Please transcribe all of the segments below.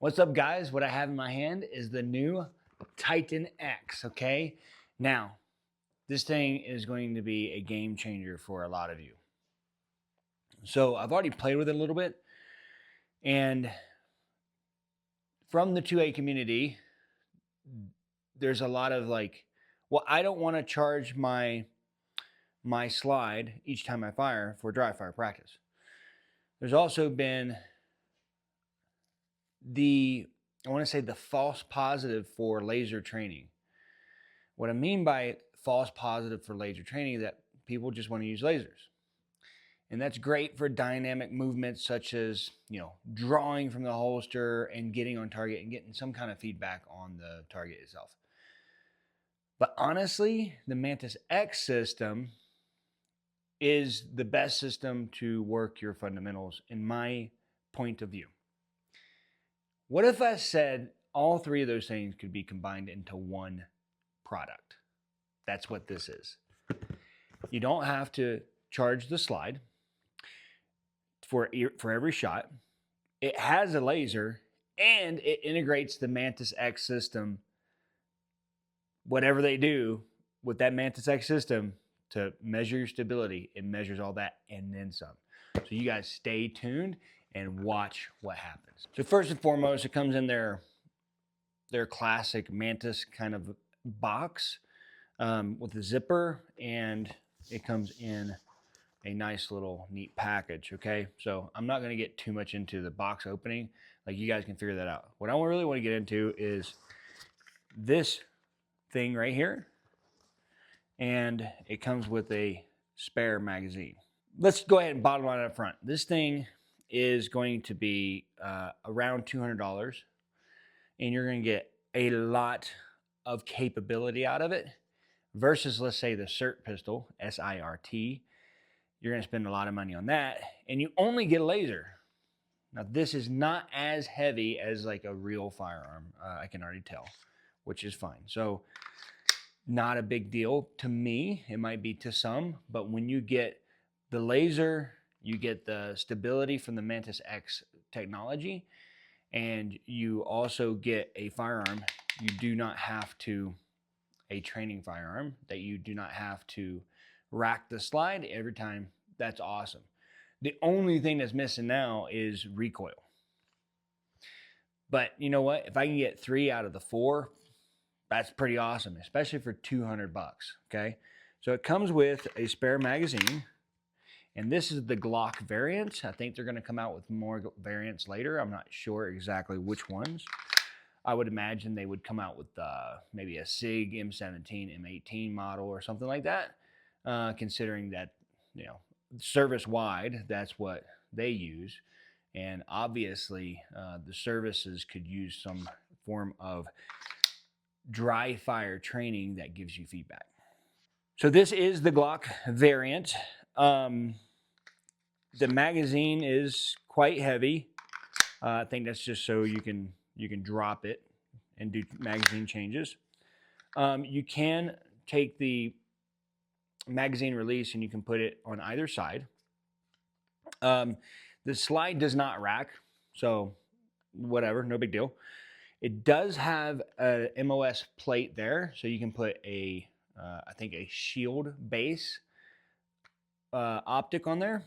What's up, guys? What I have in my hand is the new Titan X, okay? Now, this thing is going to be a game changer for a lot of you. So I've already played with it a little bit, and from the 2A community, there's a lot of like, well, I don't want to charge my slide each time I fire for dry fire practice. There's also been the false positive for laser training. What I mean by false positive for laser training is that people just want to use lasers. And that's great for dynamic movements such as, drawing from the holster and getting on target and getting some kind of feedback on the target itself. But honestly, the MantisX system is the best system to work your fundamentals in my point of view. What if I said all three of those things could be combined into one product? That's what this is. You don't have to charge the slide for every shot. It has a laser and it integrates the MantisX system. Whatever they do with that MantisX system to measure your stability, it measures all that and then some. So you guys stay tuned and watch what happens. So first and foremost, it comes in their classic Mantis kind of box with a zipper, and it comes in a nice little neat package, okay? So I'm not gonna get too much into the box opening. Like, you guys can figure that out. What I really wanna get into is this thing right here, and it comes with a spare magazine. Let's go ahead and bottom line up front. This thing is going to be around $200, and you're gonna get a lot of capability out of it versus, let's say, the SIRT pistol, S-I-R-T. You're gonna spend a lot of money on that, and you only get a laser. Now, this is not as heavy as like a real firearm, I can already tell, which is fine. So not a big deal to me. It might be to some, but when you get the laser, you get the stability from the MantisX technology, and you also get a firearm. You do not have to, a training firearm that you do not have to rack the slide every time. That's awesome. The only thing that's missing now is recoil. But you know what? If I can get 3 out of the 4, that's pretty awesome, especially for $200, okay? So it comes with a spare magazine, and this is the Glock variant. I think they're gonna come out with more variants later. I'm not sure exactly which ones. I would imagine they would come out with maybe a SIG M17, M18 model or something like that, considering that, service-wide, that's what they use. And obviously, the services could use some form of dry fire training that gives you feedback. So this is the Glock variant. The magazine is quite heavy. I think that's just so you can drop it and do magazine changes. You can take the magazine release and you can put it on either side. The slide does not rack, so whatever, no big deal. It does have a MOS plate there, so you can put I think a shield base optic on there.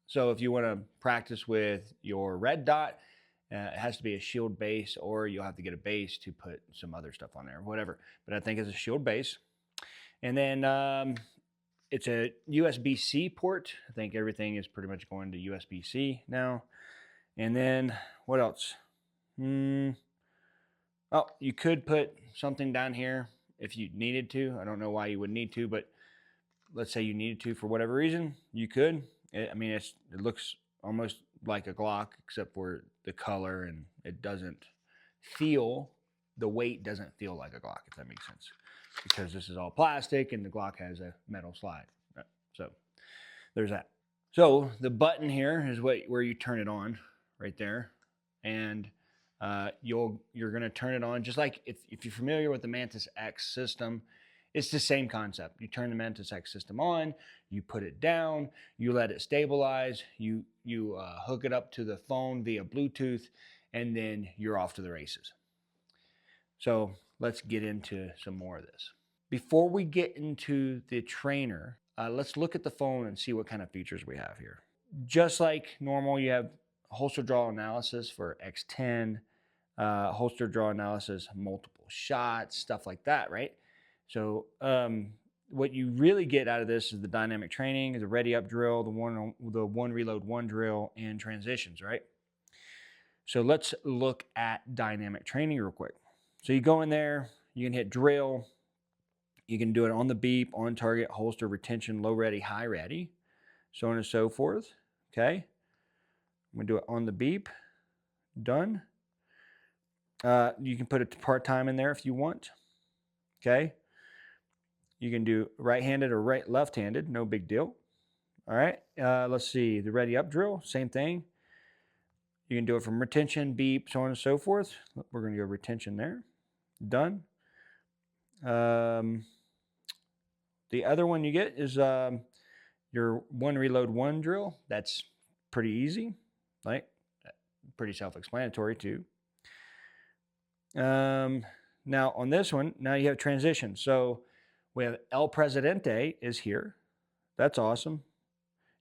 So if you want to practice with your red dot, it has to be a shield base, or you'll have to get a base to put some other stuff on there, whatever. But I think it's a shield base. And then it's a USB-C port. I think everything is pretty much going to USB-C now. And then what else? Oh, you could put something down here if you needed to. I don't know why you would need to, but let's say you needed to for whatever reason, you could. It looks almost like a Glock, except for the color, and it doesn't feel, the weight doesn't feel like a Glock, if that makes sense, because this is all plastic and the Glock has a metal slide. So there's that. So the button here is where you turn it on, right there, and you're going to turn it on just like if you're familiar with the MantisX system. It's the same concept. You turn the MantisX system on, you put it down, you let it stabilize, you hook it up to the phone via Bluetooth, and then you're off to the races. So let's get into some more of this. Before we get into the trainer, let's look at the phone and see what kind of features we have here. Just like normal, you have holster draw analysis for X10, holster draw analysis, multiple shots, stuff like that, right? So what you really get out of this is the dynamic training, the ready up drill, the one reload one drill, and transitions, right? So let's look at dynamic training real quick. So you go in there, you can hit drill, you can do it on the beep, on target, holster, retention, low ready, high ready, so on and so forth. Okay, I'm gonna do it on the beep. Done. You can put a part-time in there if you want. Okay, you can do right-handed or left-handed, no big deal. All right, let's see, the ready up drill, same thing. You can do it from retention, beep, so on and so forth. We're gonna go retention there. Done. The other one you get is your one reload one drill. That's pretty easy, right? Pretty self-explanatory too. Now on this one, now you have transition. So we have El Presidente is here. That's awesome.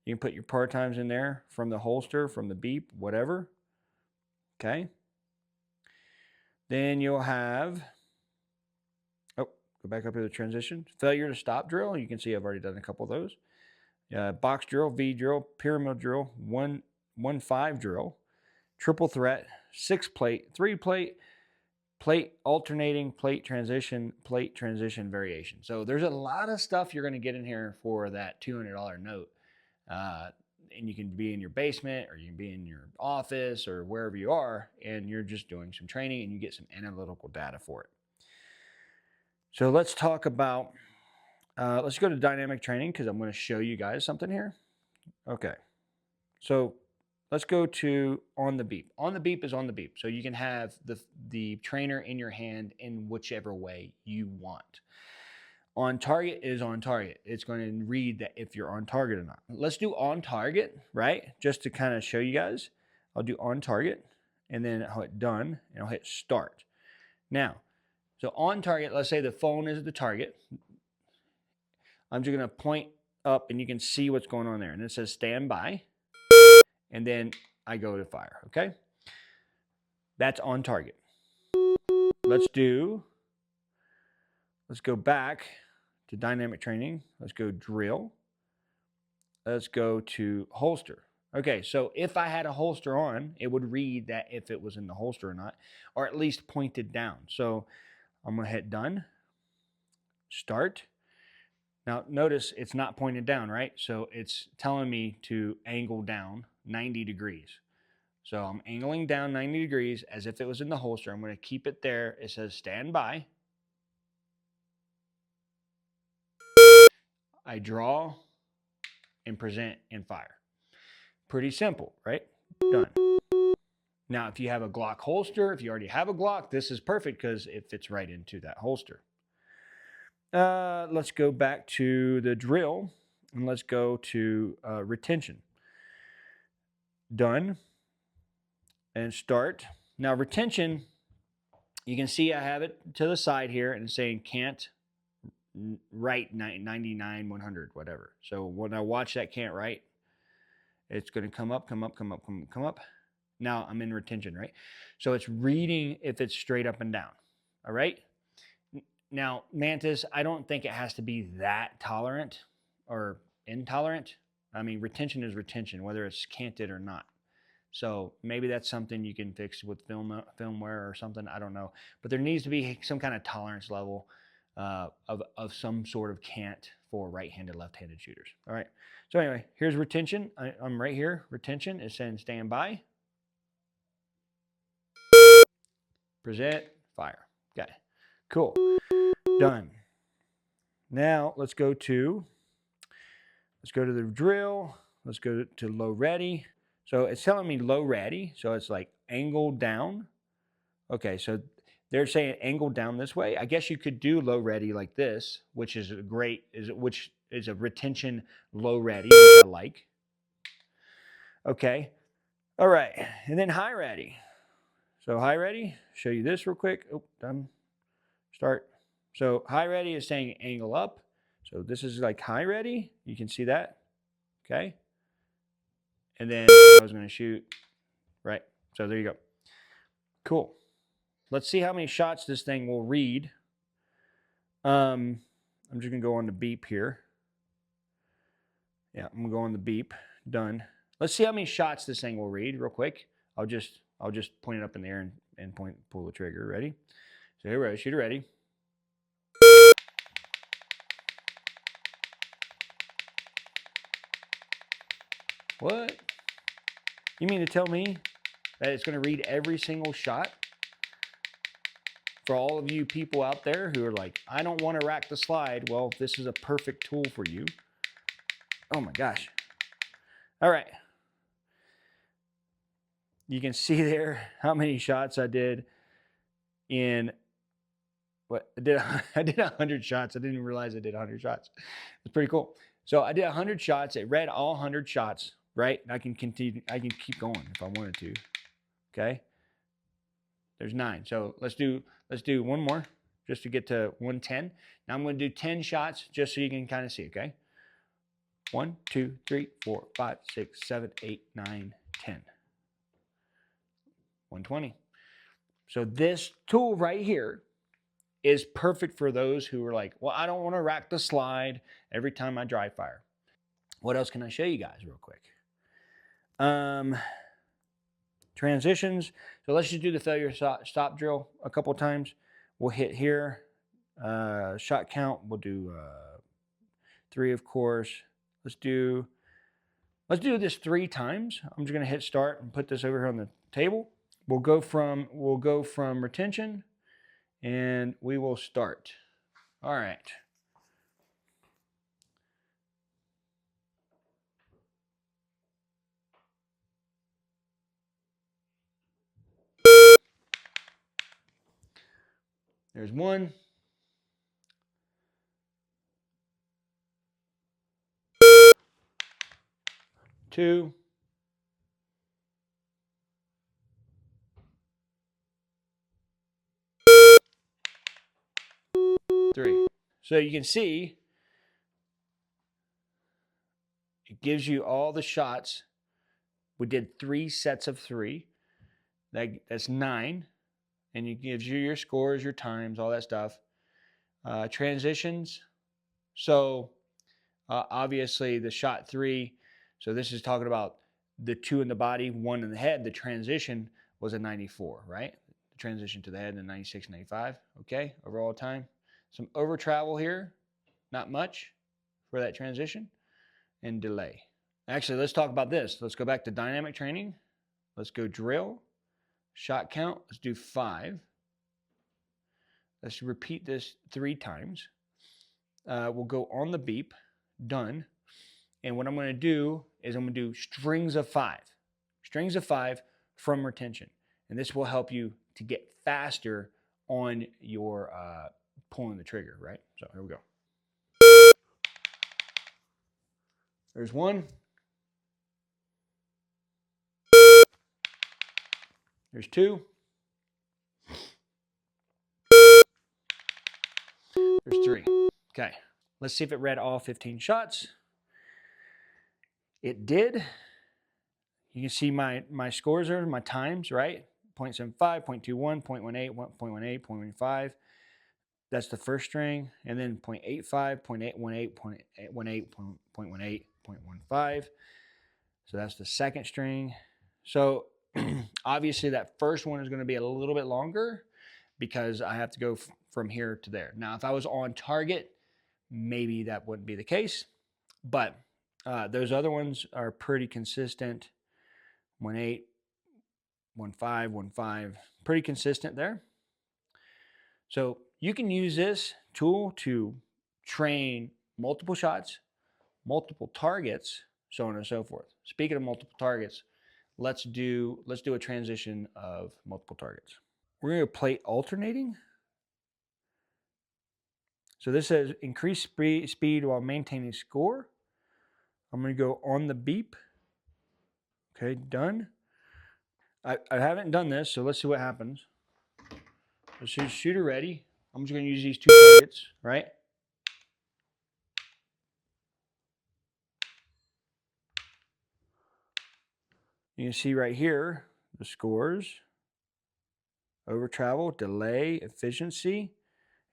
You can put your part times in there from the holster, from the beep, whatever. Okay. Then you'll have, oh, go back up to the transition. Failure to stop drill. You can see I've already done a couple of those. Box drill, V drill, pyramid drill, 1-5 drill, triple threat, 6 plate, 3 plate, plate alternating, plate transition variation. So there's a lot of stuff you're going to get in here for that $200 note. And you can be in your basement, or you can be in your office, or wherever you are, and you're just doing some training and you get some analytical data for it. So let's talk about, let's go to dynamic training because I'm going to show you guys something here. Okay. So let's go to on the beep. On the beep is on the beep. So you can have the trainer in your hand in whichever way you want. On target is on target. It's going to read that if you're on target or not. Let's do on target, right? Just to kind of show you guys. I'll do on target, and then I'll hit done, and I'll hit start. Now, so on target, let's say the phone is the target. I'm just going to point up, and you can see what's going on there. And it says stand by, and then I go to fire, okay? That's on target. Let's go back to dynamic training. Let's go drill. Let's go to holster. Okay, so if I had a holster on, it would read that if it was in the holster or not, or at least pointed down. So I'm gonna hit done, start. Now notice it's not pointed down, right? So it's telling me to angle down 90 degrees. So I'm angling down 90 degrees as if it was in the holster. I'm gonna keep it there. It says stand by. I draw and present and fire. Pretty simple, right? Done. Now, if you have a Glock holster, if you already have a Glock, this is perfect because it fits right into that holster. Let's go back to the drill and let's go to retention. Done. And start. Now, retention, you can see I have it to the side here and it's saying can't write 99, 100, whatever. So when I watch that can't write, it's going to come up. Now I'm in retention, right? So it's reading if it's straight up and down. All right. Now, Mantis, I don't think it has to be that tolerant or intolerant. I mean, retention is retention, whether it's canted or not. So maybe that's something you can fix with firmware or something. I don't know. But there needs to be some kind of tolerance level of some sort of cant for right-handed, left-handed shooters. All right. So anyway, here's retention. I'm right here. Retention is saying stand by. Present, fire. Okay. Cool. Done. Now let's go to the drill. Let's go to low ready. So it's telling me low ready. So it's like angle down. Okay, so they're saying angle down this way. I guess you could do low ready like this, which is which is a retention low ready, which I like. Okay. All right. And then high ready. So high ready, show you this real quick. Oh, done. Start. So high ready is saying angle up. So this is like high ready. You can see that. Okay. And then I was going to shoot. Right. So there you go. Cool. Let's see how many shots this thing will read. I'm just going to go on the beep here. Yeah, I'm going to go on the beep. Done. Let's see how many shots this thing will read real quick. I'll just point it up in the air and pull the trigger. Ready? So here we go. Shooter ready. What? You mean to tell me that it's going to read every single shot? For all of you people out there who are like, I don't want to rack the slide, well, this is a perfect tool for you. Oh my gosh. All right. You can see there how many shots I did in what I did 100 shots. I didn't realize I did 100 shots. It's pretty cool. So I did 100 shots. It read all 100 shots, right? I can continue. I can keep going if I wanted to. Okay. There's 9. So let's do one more just to get to 110. Now I'm going to do 10 shots just so you can kind of see, okay? 1, 2, 3, 4, 5, 6, 7, 8, 9, 10. 120. So this tool right here is perfect for those who are like, well, I don't want to rack the slide every time I dry fire. What else can I show you guys real quick? Transitions. So let's just do the failure stop drill a couple times. We'll hit here. Shot count, we'll do 3, of course. Let's do this 3 times. I'm just gonna hit start and put this over here on the table. We'll go from retention and we will start. All right. There's 1. 2. 3. So you can see it gives you all the shots. We did 3 sets of 3. That's 9. And it gives you your scores, your times, all that stuff. Transitions. So obviously the shot 3. So this is talking about the 2 in the body, 1 in the head. The transition was a 94, right? The transition to the head, the 96, 95. Okay, overall time. Some over travel here, not much for that transition, and delay. Actually, let's talk about this. Let's go back to dynamic training. Let's go drill. Shot count, let's do 5. Let's repeat this 3 times. We'll go on the beep, done. And what I'm going to do is I'm going to do strings of 5. Strings of 5 from retention. And this will help you to get faster on your pulling the trigger, right? So here we go. There's 1. There's 2. There's 3. Okay, let's see if it read all 15 shots. It did. You can see my scores are my times, right? 0.75, 0.21, 0.18, 1.18, 0.15. That's the first string. And then 0.85, 0.818, 0.18, 0.18, 0.15. So that's the second string. So obviously that first one is going to be a little bit longer because I have to go from here to there. Now, if I was on target, maybe that wouldn't be the case. But those other ones are pretty consistent. 1.8, 1.5, 1.5, pretty consistent there. So you can use this tool to train multiple shots, multiple targets, so on and so forth. Speaking of multiple targets, let's do a transition of multiple targets. We're going to plate alternating. So this says increase speed while maintaining score. I'm going to go on the beep. Okay, done. I haven't done this, so let's see what happens. So shooter ready. I'm just going to use these 2 targets, right? You can see right here the scores: over travel, delay, efficiency.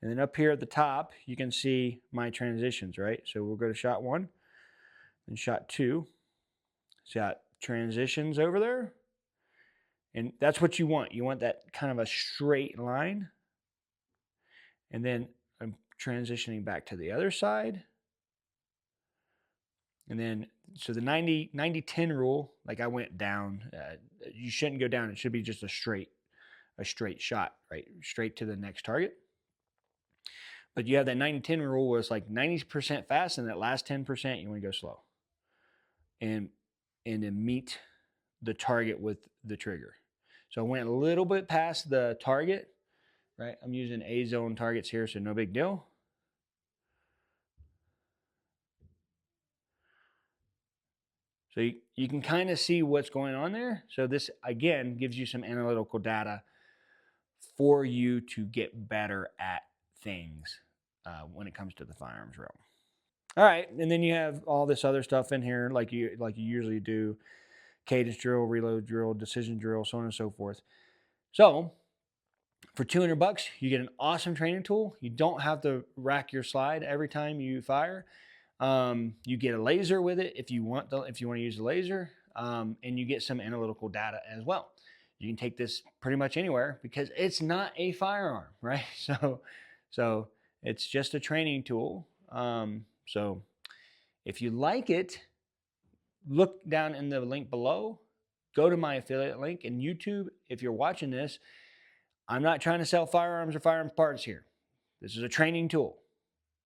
And then up here at the top, you can see my transitions, right? So we'll go to shot 1 and shot 2. It's got transitions over there. And that's what you want. You want that kind of a straight line. And then I'm transitioning back to the other side. And then, so the 90-10 rule, like I went down, you shouldn't go down. It should be just a straight shot, right? Straight to the next target. But you have that 90-10 rule where it's like 90% fast, and that last 10% you want to go slow. And then meet the target with the trigger. So I went a little bit past the target, right? I'm using A zone targets here, so no big deal. So you can kind of see what's going on there. So this, again, gives you some analytical data for you to get better at things when it comes to the firearms realm. All right, and then you have all this other stuff in here, like you usually do: cadence drill, reload drill, decision drill, so on and so forth. So for $200, you get an awesome training tool. You don't have to rack your slide every time you fire. You get a laser with it if you want to use a laser, and you get some analytical data as well. You can take this pretty much anywhere because it's not a firearm, right? So it's just a training tool. So if you like it, look down in the link below. Go to my affiliate link in YouTube. If you're watching this, I'm not trying to sell firearms or firearms parts here. This is a training tool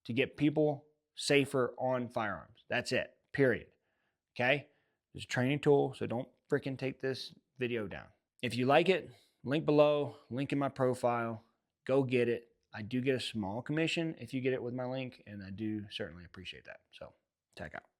to get people safer on firearms. That's it, period. Okay? It's a training tool, so don't freaking take this video down. If you like it, link below, link in my profile, go get it. I do get a small commission if you get it with my link, and I do certainly appreciate that. So, check out.